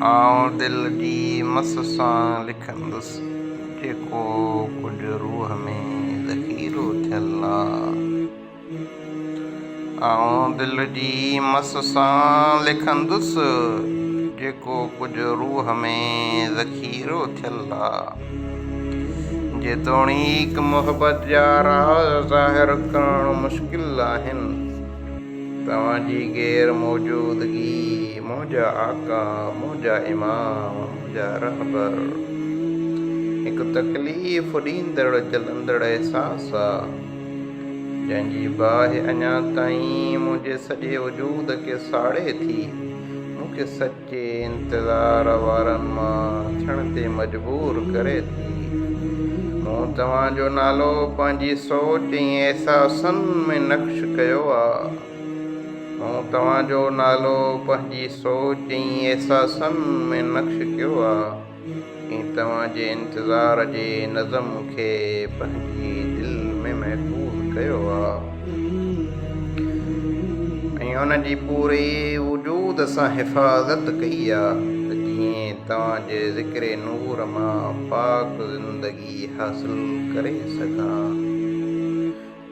आऊं दिल जी मस सां लिखंदुसि जेको कुझु रूह में ज़ख़ीरो थियल आहे। आऊं दिल जी मस सां लिखंदुसि जेको कुझु रूह में ज़ख़ीरो थियल आहे। जेतोणीक मुहबत जा राज़ ज़ाहिर करणु मुश्किल आहिनि, तव्हांजी गैर मौजूदगी मुंहिंजा आका, मुंहिंजा इमाम, मुंहिंजा रहबर हिकु तकलीफ़ ॾींदड़ जलंदड़ अहसास आहे, जंहिंजी बाहि अञा ताईं मुंहिंजे सॼे वजूद खे साड़े थी, मूंखे सचे इंतज़ार वारनि मां थियण ते मजबूर करे थी। मूं तव्हांजो नालो पंहिंजी सोच ऐं अहसासनि में नक्श कयो आहे। मूं तव्हांजो नालो पंहिंजी सोच ऐं अहसासनि में नक्श कयो आहे ऐं तव्हांजे इंतज़ार जे नज़म खे पंहिंजी दिलि में महफ़ूज़ कयो आहे ऐं हुनजी पूरे वजूद सां हिफ़ाज़त कई आहे त जीअं तव्हांजे ज़िक्र नूर मां पाक ज़िंदगी हासिल करे सघां।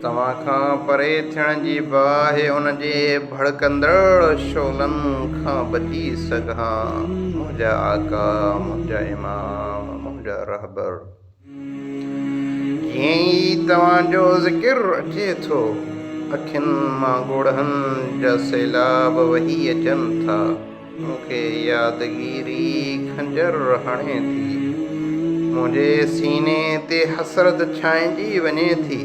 तव्हां खां परे थियण जी बाहि हुनजे भड़कंदड़ शोलनि खां बची सघां। मुंहिंजा आका, मुंहिंजा इमाम, मुंहिंजा रहबर, जीअं ई तव्हांजो ज़िक्र अचे थो, अखियुनि मां ॻोढ़नि जा सैलाब वही अचनि था। मूंखे यादगिरी खंजर हणे थी, मुंहिंजे सीने ते हसरत छांइजी वञे थी।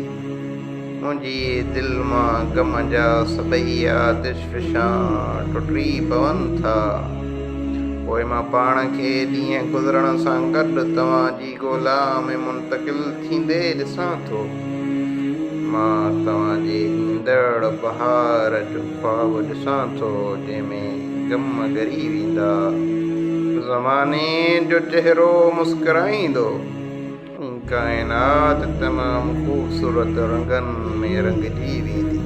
मुंहिंजी दिलि मां ग़म जा सभई आतिशफ़शां टुटी पवनि था। पोइ मां पाण खे ॾींहं गुज़रण सां गॾु तव्हांजी ॻोल्हा में मुंतक़िल थींदे ॾिसां थो। मां तव्हांजे ईंदड़ बहार जो ख्वाबु ॾिसां थो, जंहिंमें ग़म ॻरी वेंदा, ज़माने जो चहिरो मुस्कुराईंदो, काइनात तमामु ख़ूबसूरत रंगनि में रंगजी वेंदी।